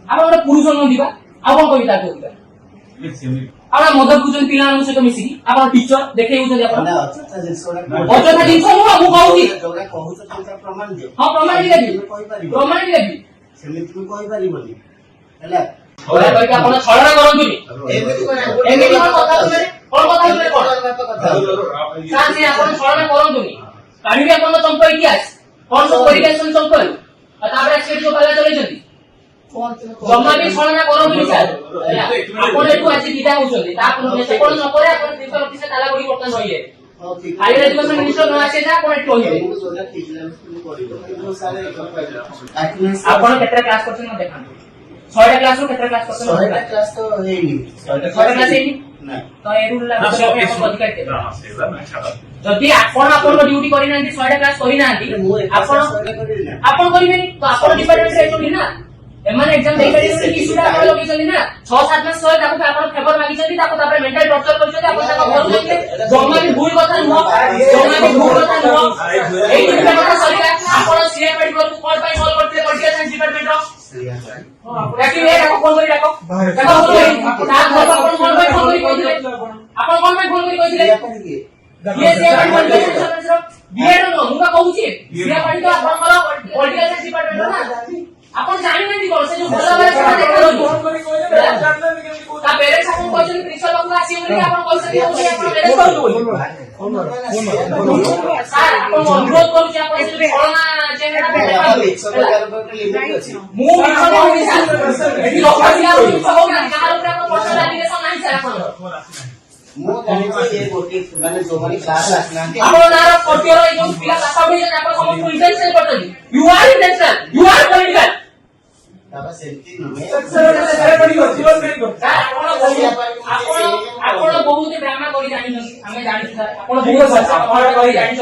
आपण गोटे पुरुष न दिबा आ कोन कविता कहबा आपण मदद बुझन पिला मान सहित मिसिकी आपण टीचर देखै होछ आपण अजथा जिंस मु कहूची जोरा कहूछ तंत्र प्रमाण दियो हां प्रमाण देबी प्रमाण देबी सेमित को कहि परिबोनी हैला ओला कहि आपण छळना करंतुनी एमिति कोन कथा होले कोन साथी आपण छळना करंतुनी काढी आपण चंप इतिहास कोन सब परिकेशन चंपल आ ताबरे एक्सेट जो पहला चले जंती जम्मा भी छळना करंतुनी सर आपण एटू आसी विदा होछंती ता आपण से कोन न करे आपण 330 से ताला गुडी वर्तन होइए हायर एजुकेशन मिनिस्टर न आसे जा कोन एटू होइए आपण केतरा क्लास करछन न देखान 6टा क्लास रो केतरा क्लास करछन 6टा क्लास तो हेनी 6टा क्लास हेनी ना तो एरुल ला अधिकार देबा जदि आपण ड्यूटी करि नांती 6टा क्लास करि नांती आपण करिबेनी तो आपण डिपार्टमेंट रे एचोडी ना एमाने एग्जाम देई परिबेनी कि सुडा आपण लोग चली ना 6-7 मास सय ताको आपण फेवर मागी चली ताको तापर मेंटल टॉर्चर करि चली आपण ताको घर लेके जम्मा भी भूल कथा न एई दुटा कथा सरिका आपण सीए पेट्रोल को कॉल पाई कॉल करते पॉलिटिकल साइंस डिपार्टमेंट रो राखी रे राखो फोन करी राखो ताको आपण फोन करी कहिदिले आपण कोन में फोन करी कहिदिले ये से आपण बीएड नो मुका कहूची सीए पार्टी तो आपनकर पॉलिटिकल साइंस डिपार्टमेंट ना आपण जानि नथि कोन से जो भला भला सेवा देखा लो फोन करी कहिदिले ता पेरेंट्स आपण कहछन प्रिंसिपल बाबू आसी बोली आपण कहि सके आपण पेरेंट्स कहू बोली सर आपण अनुरोध करू छी आपण से कोरोना जेनेटा बेटा मु विषय होई सर एठी लोक आसी आ सब ना कार ऊपर आपण पर्सनल एजुकेशन नाही सर आपण मु जानि ये गोटी माने जो माने क्लास आसना आपण नार कोटिरो ए जो पिला पास आउट जे आपण सब इंटेंशन करतली you are intentional you are political तब सेंटी नुमे सर पड़ी हो जीवन में आपण बहुत ड्रामा करी जानि हमें जानि सर आपण बहुत अच्छा करी जानि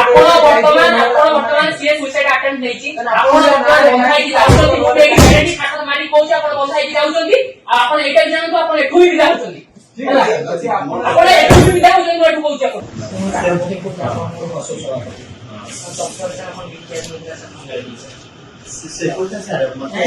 आपण वर्तमान सीए सुसाइड अटेम्प्ट नेची आपण बंधाई की जाउछंती गोटे गारंटी खाता मारी कोच आपण बंधाई की जाउछंती आपण एटा जानतो आपण एठु ही जाउछंती आपण एठु ही जाउछंती एठु कोच आपण से कोटा सर मतलब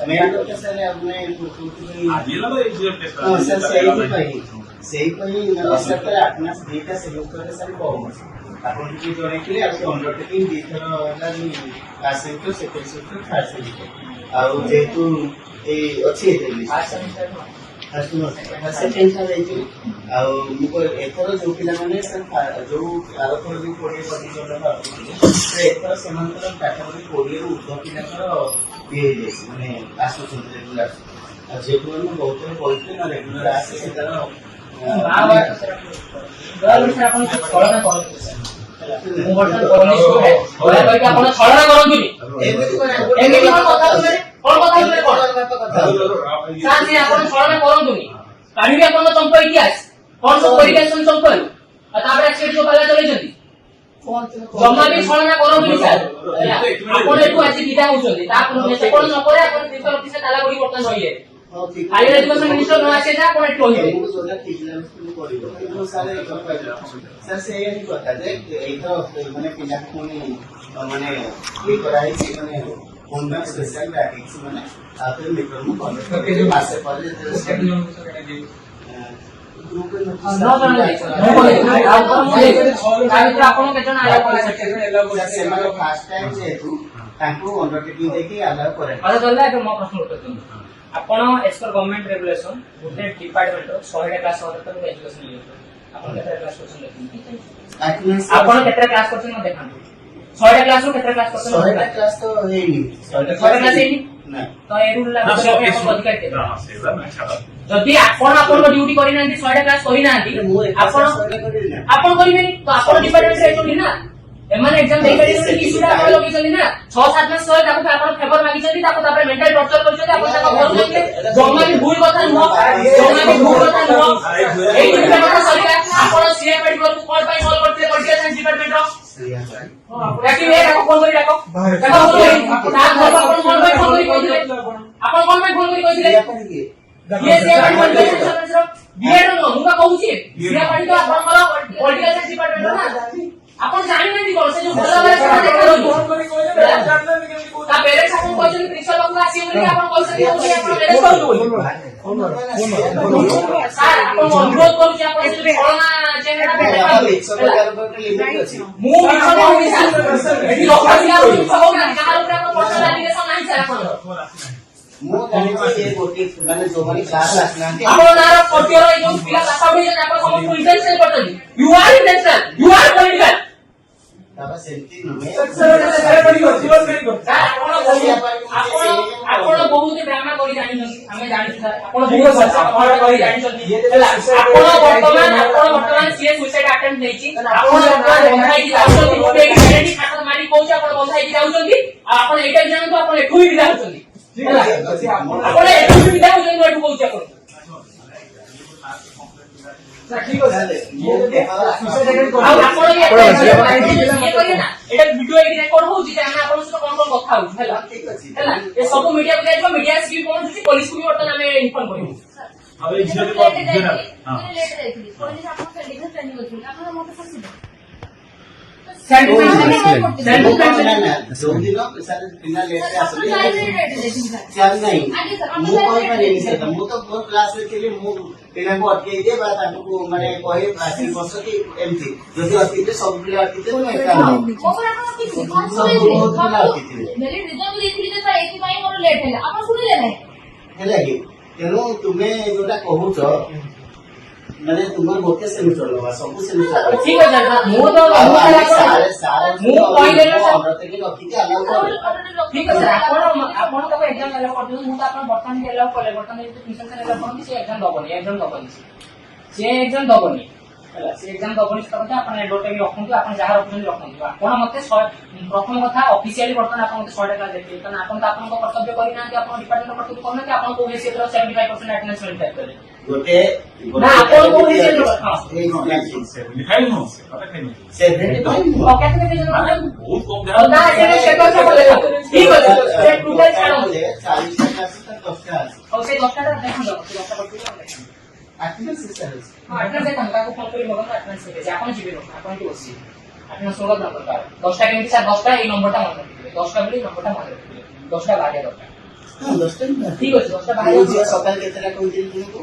मेरा तो सर हमने सर सही पई नमस्कार आपना डेटा सहयोग करे सर कोम आपण की जोरे के लिए अंडरटेकिंग दिथर लानी कासे तो सेकंड सेक्टर थर्ड सेक्टर आ जेतु ए अछि सेकंड साल एजु आ मुको एथरो जो पिला माने जो आरथर जो कोडी पति जोला से एथरो समांतर कैटेगरी कोडी रो उद्योग पिलाकर ये माने आसुचन रेगुलर आ जेतु हम बहुत पॉइंट ना रेगुलर आसे सेतार बाबा गल से आपण छळना करते मु वर्तन करनिस को है ओला कहि के आपण छळना करंतुनी एमिति कोन कथा होले कोन साथी आपण छळना करंतुनी काढी आपण चंप इतिहास कोन सब परिकेशन चंपल आ ताबरे एक्सेट जो पहला चले जंती जम्मा भी छळना करंतुनी सर आपण एटू आसी विदा होछंती ता आपण से कोन न करे आपण 330 से ताला गुडी वर्तन होइए हायर एजुकेशन मिनिस्टर न आसे जा कोन एटू होइए सर से ये कथा जे एतो माने पिला कोनी माने ये कराई कि माने होंडा स्पेशल बैटिंग्स माने आपे मित्र मु कनेक्ट करके जो मासे पहले ग्रुप में आपण केजन आया करे सेमा फास्ट टाइम जेतु तांको अंडरटेकिंग देके अलाउ करे अरे चलला एक मो प्रश्न उत्तर दे आपण एज पर गवर्नमेंट रेगुलेशन गुटे डिपार्टमेंट 100 क्लास होता तो एजुकेशन लियो आपण केतरा क्लास करछन आपण केतरा क्लास करछन न देखान 6टा क्लास रो केतरा क्लास करछन 6टा क्लास तो हेनी 6टा क्लास हेनी ना तो एरुल ला अधिकार देबा जदि आपण ड्यूटी करि नांती 6टा क्लास करि नांती आपण करिबेनी तो आपण डिपार्टमेंट रे एचोडी ना एमाने एग्जाम देई परिबेनी कि सुडा आपण लोग चली ना 6-7 मास सय ताको आपण फेवर मागी चली ताको तापर मेंटल टॉर्चर करि चली आपण ताको घर लेके जम्मा भी भूल कथा न एई दुटा कथा सरिका आपण सीए पेट्रोल को कॉल पाई कॉल करते पॉलिटिकल साइंस डिपार्टमेंट रो राखी रे राखो फोन करी राखो ताको आपण फोन करी कहिदिले आपण कोन में फोन करी कहिदिले ये से आपण बीएड नो मुका कहूची सीए पार्टी तो आपनकर पॉलिटिकल साइंस डिपार्टमेंट ना आपण जानि नथि कोन से जो भला भला सेवा देखा लो फोन करी कहिदिले ଆସିବେ ବୋଲି ଆପଣ କହିଛନ୍ତି ବୋଲି ଆପଣ ମ୍ୟାରେଜ କରୁଛନ୍ତି ବୋଲି ସାର୍ ଆପଣ ଅନୁରୋଧ କରୁଛି ଆପଣ ସେ କଳନା ଚେହେରା ମୁଁ ମିଛ କହୁନି ସାର୍ ଏଠି ରଖାଥିଲା ଆପଣ ମିଛ କହୁନାହାନ୍ତି କାହାର ଉପରେ ଆପଣ ପର୍ସନାଲ ଆଲିଗେସନ ନାହିଁ ସାର୍ ଆପଣଙ୍କର ମୁଁ ଜାଣିଛି ଏ ଗୋଟି ମାନେ ଯୋଉମାନେ କ୍ଲାସ ଆସିନାହାନ୍ତି ଆପଣ ନାର ପଟିର ଏଇ ଯୋଉ ପିଲା ପାଠ ପଢିଛନ୍ତି ଆପଣ ସମସ୍ତଙ୍କୁ ଇଣ୍ଟେନସନ କରୁଛନ୍ତି you are intention you are political ତାପରେ ସେମିତି ନୁହେଁ ଆପଣ ବହୁତ ଡ୍ରାମା କରି ଜାଣିଛନ୍ତି ଆମେ ଜାଣିଛୁ ସାର୍ ଆପଣ ବହୁତ କରି ଜାଣିଛନ୍ତି ଆପଣ ବର୍ତ୍ତମାନ ସିଏ ସୁଇସାଇଡ୍ ଆଟେମ୍ପ୍ଟ ନେଇଛି ଆପଣ ବନ୍ଧା ହେଇକି ଯାଉଛନ୍ତି ଗୋଟେ ଏଇଠି ଖାଟ ମାରି କହୁଛି ଆପଣ ବନ୍ଧା ହେଇକି ଯାଉଛନ୍ତି ଆଉ ଆପଣ ଏଇଟା ବି ଜାଣନ୍ତୁ ଆପଣ ଏଠୁ ବି ବିଦା ହଉଛନ୍ତି ଆପଣ ଏଠୁ ବି ବିଦା ହଉଛନ୍ତି ମୁଁ ଏଠୁ କହୁଛି ଆପଣ ଠିକ ଅଛି ଆଉ ଆପଣ ଇଏ କରିବେ ନା ଏଇଟା ଭିଡିଓ ଏଇଠି ରେକର୍ଡ ହଉଛି ଯେ ଆମେ ଆପଣଙ୍କ ସହିତ କଣ କଣ କଥା ହଉଛୁ ହେଲା ହେଲା ଏ ସବୁ ମିଡିଆକୁ ଯାଇଯିବ ମିଡିଆ ଆସିକି ପହଞ୍ଚୁଛି ପୋଲିସକୁ ବି ବର୍ତ୍ତମାନ ଆମେ ଇନଫର୍ମ କରିବୁ ଯୋଉଦିନ ପିଲା ଲେଟରେ ଆସିଲେ ନାହିଁ ମୁଁ କହିପାରିବିନି ସେଟା ମୁଁ ତ ମୋ କ୍ଲାସରେ ଥିଲି ମୁଁ ପିଲାଙ୍କୁ ଅଟକେଇ ଦିଏ ବା ତାଙ୍କୁ ମାନେ କହେ ଆସିକି ବସ କି ଏମିତି ଯଦି ଅଟକିଥିବେ ସବୁ ପିଲା ଅଟକିଥିବେ ମୁଁ ଏକା ହେଲା କି ତେଣୁ ତୁମେ ଯୋଉଟା କହୁଛ ମାନେ ତୁମର ଗୋଟେ ସେମିଷ୍ଟର ଲଗା ସବୁ ସେମିଷ୍ଟର ଠିକ ଅଛି ମୁଁ ତ ଠିକ ଅଛି ଆପଣ ତାକୁ ଏକ୍ଜାମ ଏଲାଉ କରିଦିଅନ୍ତୁ ମୁଁ ତ ଆପଣ ବର୍ତ୍ତମାନ ଏଲାଉ କଲେ ବର୍ତ୍ତମାନ ଟ୍ୟୁସନ ଏଲାଉ କରନ୍ତି ସେ ଏକ୍ଜାମ ଦବନି ସେ ଏକ୍ଜାମ ଦବନି ହେଲା ସେ ଏକ୍ଜାମ ଦବନି ସେଟା କଥା ଆପଣ ଏଡୋଟା ବି ରଖନ୍ତୁ ଆପଣ ଯାହା ରଖୁଛନ୍ତି ରଖନ୍ତୁ ଆପଣ ମତେ ପ୍ରଥମ କଥା ଅଫିସିଆଲି ବର୍ତ୍ତମାନ ଆପଣ ମତେ 100 ଟଙ୍କା ଦେବେ କାରଣ ଆପଣ ତ ଆପଣଙ୍କ କର୍ତ୍ତବ୍ୟ କରିନାହାନ୍ତି ଆପଣ ଡିପାର୍ଟମେଣ୍ଟ କର୍ତ୍ତବ୍ୟ କରୁନାହାନ୍ତି ଆପଣ କୋଉ ବେସିସରେ 75% ଆଟେଣ୍ଡାନ୍ସ ମେଣ୍ଟେନ୍ କଲେ ଗୋଟେ ନା ଆପଣ କୋଉ ବେସିସରେ ଠିକ ଅଛି ସେ ଟୋଟାଲ ଛାଡନ୍ତୁ ଆଉ ସେ 10ଟା ଦେଖନ୍ତୁ ଆଟେଣ୍ଡାନ୍ସ ଦେଖନ୍ତୁ ତାକୁ ଫୋନ କରି ମଗନ୍ତୁ ଆଟେଣ୍ଡାନ୍ସ ଦେଖେ ଆପଣ ଯିବେ ଆପଣ ଏଠି ବସିବେ ଆଟେଣ୍ଡାନ୍ସ ମଗନ୍ତୁ ନମ୍ବର 10ଟା କେମିତି ସାର୍ 10ଟା ଏଇ ନମ୍ବରଟା ମନେ ରଖିବେ 10ଟା ବୋଲି ନମ୍ବରଟା ମନେ ରଖିବେ 10ଟା ବାହାରିବା ଦରକାର ଠିକ ଅଛି 10ଟା ବାହାରିବା ସକାଳେ କେତେଟା କହିଥିଲି ତୁମକୁ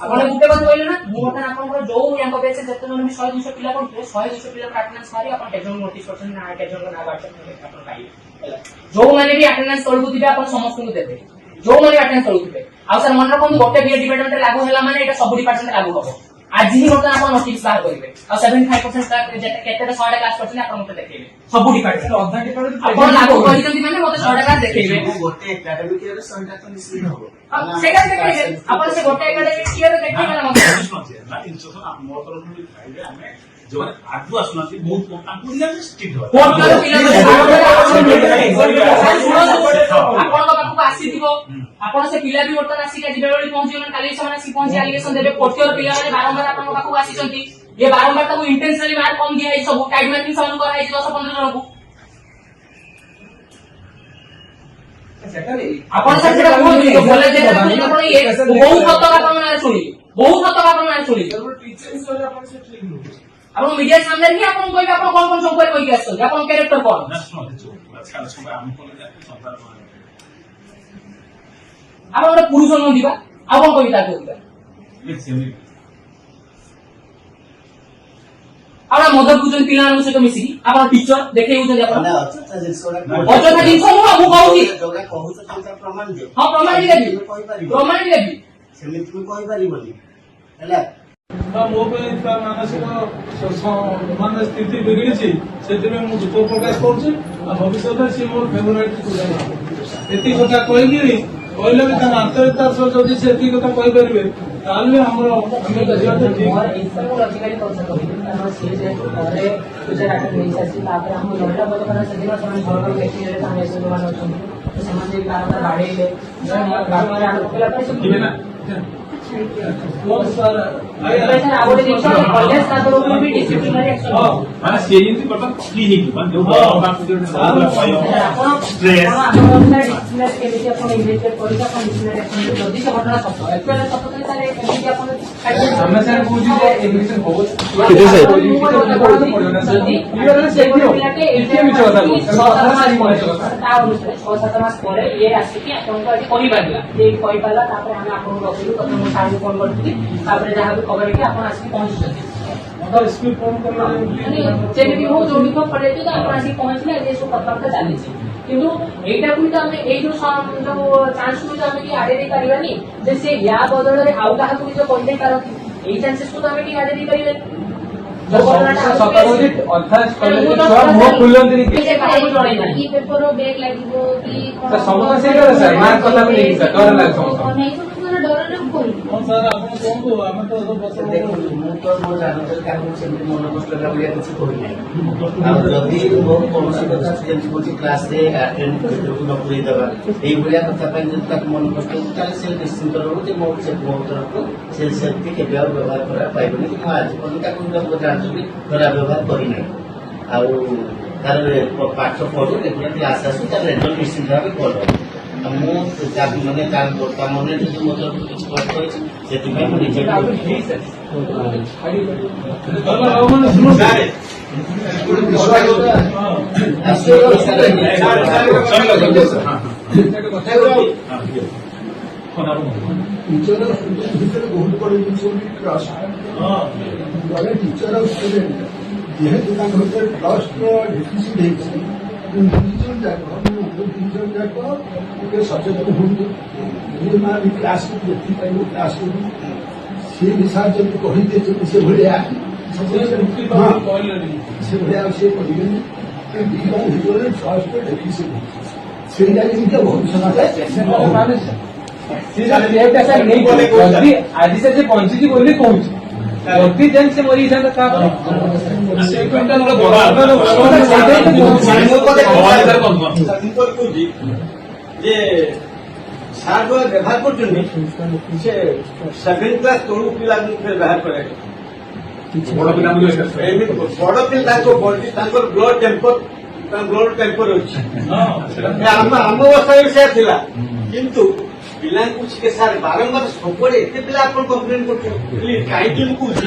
ଆପଣ ଗୋଟେ କଥା କହିଲେ ନା ମୁଁ ବର୍ତ୍ତମାନ ଆପଣଙ୍କର ଯୋଉ ୟାଙ୍କ ବେଚରେ ଯେତେ ଜଣ ବି 100-200 ପିଲା କରୁଥିଲେ 100-200 ପିଲାଙ୍କ ଆଟେଣ୍ଡାନ୍ସ ମାରି ଆପଣ କେତେ ଜଣ ନୋଟିସ୍ କରିଛନ୍ତି ନା କେତେ ଜଣଙ୍କ ନାଁ ବାହାରିଛନ୍ତି ଆପଣ ପାଇବେ ଯୋଉମାନେ ବି ଆଟେଣ୍ଡାନ୍ସ ତଳକୁ ଥିବେ ଆପଣ ସମସ୍ତଙ୍କୁ ଦେବେ ଯୋଉମାନେ ଆଟେଣ୍ଡାନ୍ସ ତଳକୁ ଥିବେ ଆଉ ସାର୍ ମନେ ରଖନ୍ତୁ ଗୋଟେ ବିଏ ଡିପାର୍ଟମେଣ୍ଟରେ ଲାଗୁ ହେଲା ମାନେ ଏଇଟା ସବୁ ଡିପାର୍ଟମେଣ୍ଟ ଲାଗୁ ହବ ଆଜି ହିଁ ବର୍ତ୍ତମାନ ଆପଣ ନୋଟିସ୍ ବାହାର କରିବେ ଆଉ 75% କେତେଟା 100ଟା କ୍ଲାସ କରିଛନ୍ତି ଆପଣ ମତେ ଦେଖେଇବେ ସବୁ ଡିପାର୍ଟମେଣ୍ଟ ଅଧା ଡିପାର୍ଟମେଣ୍ଟ ଆପଣ ଲାଗୁ କରିଛନ୍ତି ମାନେ ମତେ 100ଟା କ୍ଲାସ ଦେଖେଇବେ ଗୋଟେ ଏକାଡେମିକ୍ ଇୟରରେ 100ଟା ତ ନିଶ୍ଚିତ ହବ ସେଇଟା ଦେଖେଇବେ ଆପଣ ସେ ଗୋଟେ ଏକାଡେମିକ୍ ଇୟରରେ ଦେଖେଇବେ ନା ମତେ ମୋ ତରଫରୁ ଖାଇବେ ଆମେ ଯୋଉମାନେ ଆଗୁ ଆସୁନାହାନ୍ତି ବହୁତ କମ ତାଙ୍କୁ ଦିଆ ଷ୍ଟ୍ରିକ୍ଟ ହବ ଆପଣଙ୍କ ପାଖକୁ ଆସିଥିବ ଆପଣ ସେ ପିଲା ବି ବର୍ତ୍ତମାନ ଆସିକି ଯିବେ ବୋଲି ପହଞ୍ଚିଗଲେ କାଲି ସେମାନେ ଆସିକି ପହଞ୍ଚି ଆଲିଗେସନ ଦେବେ କୋଟିର ପିଲାମାନେ ବାରମ୍ବାର ଆପଣଙ୍କ ପାଖକୁ ଆସିଛନ୍ତି ଏ ବାରମ୍ବାର ତାକୁ ଇଣ୍ଟେନସନାଲି ମାର୍କ କମ ଦିଆଯାଇଛି ସବୁ ଟାଇମ ମାର୍କିଂ ସେମାନଙ୍କୁ କରାଯାଇଛି 10-15 ଜଣଙ୍କୁ ଆପଣ ସେଟା କୁହନ୍ତୁ ଭଲ ଯେ ଆପଣ ବହୁତ ହତକ ଆପଣଙ୍କ ନାଁରେ ଶୁଣିବେ ବହୁତ ହତକ ଆପଣଙ୍କ ନାଁରେ ଶୁଣିବେ ଆପଣ ମିଡିଆ ସାମ୍ନାରେ ହିଁ ଆପଣ କହିବେ ଆପଣ କଣ କଣ ସବୁ କହିକି ଆସିଛନ୍ତି ଆପଣଙ୍କ କ୍ୟାରେକ୍ଟର କଣ ଆପଣ ଗୋଟେ ପୁରୁଷ ନୁହଁ ଯିବା ଆଉ କଣ କହିବି ତା କହୁଥିବା ଆପଣ ମଦ ପିଉଛନ୍ତି ପିଲାମାନଙ୍କ ସହିତ ମିଶିକି ଆପଣ ଟିଚର ଦେଖେଇ ଦଉଛନ୍ତି ଆପଣ ଅଯଥା ଜିନିଷ ନୁହଁ ମୁଁ କହୁଛି ହଁ ପ୍ରମାଣ ବି ଦେବି ସେମିତି ତୁମେ କହିପାରିବନି ହେଲା ମୋ ପାଇଁ ମାନସିକ ମାନେ ସ୍ଥିତି ବିଗିଡ଼ିଛି ସେଥିପାଇଁ ମୁଁ ଦୁଃଖ ପ୍ରକାଶ କରୁଛି ଆଉ ଭବିଷ୍ୟତରେ ସିଏ ମୋର ଫେଭରାଇଟ୍ ଏତିକି କଥା କହିକିରି କହିଲେ ବି ତାଙ୍କ ଆନ୍ତରିକତାର ସହ ଯଦି ସେ ଏତିକି କଥା କହିପାରିବେ ତାହେଲେ ଆମର सर सर आ गोटे जिनिस कॉलेज ता तरफ भी डिसिप्लिनरी एक्शन ମାନେ ସିଏ ଯେମିତି ବର୍ତ୍ତମାନ ଫ୍ରି ହେଇଯିବ ମାନେ ଯୋଉ କେମିତି ଆପଣ ଇନଭେଷ୍ଟିଗେଟ୍ କରିକି ଆପଣ ଡିସିପ୍ଲିନରୀ ଆକ୍ସନ ଯଦି ସେ ଘଟଣା ସତ ଏକ୍ଚୁଆଲି ସତ ଥିଲେ ତାହେଲେ କେମିତି ଆପଣ ଆମେ ସାର୍ କହୁଛୁ ଯେ ଏମିତି ବହୁତ ତା ଅନୁସାରେ 6-7 ମାସ ପରେ ଇଏ ଆସିକି ଆପଣଙ୍କୁ ଆଜି କହିପାରିଲା ଯେ କହିପାରିଲା ତାପରେ ଆମେ ଆପଣଙ୍କୁ ରଖିଲୁ ପ୍ରଥମେ ମୁଁ ସାର୍ଙ୍କୁ ଫୋନ କରିଥିଲି ତାପରେ ଯାହା ବି ଖବର ହେଇକି ଆପଣ ଆସିକି ପହଞ୍ଚୁଛନ୍ତି इसमें फोन करना ଯେମିତି ହଉ ଯୋଉଠି ତ ପଡେଇଛୁ ତ ଆପଣ ଆସିକି ପହଞ୍ଚିଲେ ଆଜି ଏସବୁ କଥାବାର୍ତ୍ତା ଚାଲିଛି କିନ୍ତୁ ଏଇଟାକୁ ବି ତ ଆମେ ଏଇ ଯୋଉ ଚାନ୍ସକୁ ବି ତ ଆମେ ଟିକେ ଆଡେଇ ଦେଇ ପାରିବାନି ଯେ ସେ ୟା ବଦଳରେ ଆଉ କାହାକୁ ବି ତ କହିଦେଇ ପାରନ୍ତି ଏଇ ଚାନ୍ସେସକୁ ତ ଆମେ ଟିକେ ଆଡେଇ ଦେଇ ପାରିବାନି सर आपको कहूँ आम तो ଦେଖନ୍ତୁ ମୁଁ ତ ମୋ ଜାଣତରେ କାହାକୁ ସେମିତି ମନ କଷ୍ଟ ହେଲା ଭଳିଆ କିଛି କହିନାହିଁ ଆଉ ଯଦି ମୋ କୌଣସି କଥା ଯେମିତି କହୁଛି କ୍ଲାସରେ ଆଟେଣ୍ଡ ଭିତରକୁ ନ ପୁରେଇଦେବା ଏଇଭଳିଆ କଥା ପାଇଁ ଯଦି ତାକୁ ମନ କଷ୍ଟ ହେଉଛି ତାହେଲେ ସେ ନିଶ୍ଚିନ୍ତ ରହୁ ଯେ ମୋ ତରଫରୁ ସେ ସେମିତି କେବେ ଆଉ ବ୍ୟବହାର କରା ପାଇବନି କି ମୁଁ ଆଜି ପର୍ଯ୍ୟନ୍ତ ତାକୁ ଜାଣୁଛି ଖରାପ ବ୍ୟବହାର କରିନାହିଁ ଆଉ ତାର ପାଠ ପଢୁ ରେଗୁଲାର କ୍ଲାସ ଆସୁ ତାର ରେଜଲ୍ଟ ନିଶ୍ଚିନ୍ତ ଭାବେ ଭଲ ମୁଁ ମାନେ ତା ମନରେ ଯଦି ମୋ ତରଫରୁ କିଛି କଷ୍ଟ କରିଛି ସେଥିପାଇଁ ମୁଁ ନିଜେ टीचर और स्टूडेंट भीतर बहुत बड़ी जिन ट्रस्ट जड़े टीचर और स्टूडेंट जेहेतु ट्रस्ट डिफिसिट जाक सचेतन हूँ क्लास देखी क्लास सी विषय जब कहीदे से भाया से भाया सी कहे ट्रस्ट डिफिसिट से बहुत ଆଜି ସେ ପହଞ୍ଚିଛି ବୋଲି କହୁଛି ଯଦି ଯେନ୍ ସେ ମରି ହେଇଥାନ୍ତା ତାପରେ କହୁଛି ଯେ ସାର୍ ଯୋଉ ବ୍ୟବହାର କରୁଛନ୍ତି ସେ 7th କ୍ଲାସ୍ ତଳୁ ପିଲାଙ୍କୁ ବ୍ୟବହାର କରେ ବଡ ପିଲାଙ୍କୁ ବଡ ପିଲା ତାଙ୍କର ବ୍ଲଡ ଟେମ୍ପର ଅଛି ଆମ ଅବସ୍ଥାରେ ସେୟା ଥିଲା କିନ୍ତୁ ପିଲାଙ୍କୁ ସାର୍ ବାରମ୍ବାର ସବୁବେଳେ ଏତେ ପିଲା ଆପଣ କମ୍ପ୍ଲେନ କରୁଛନ୍ତି କାହିଁକି ମୁଁ କହୁଛି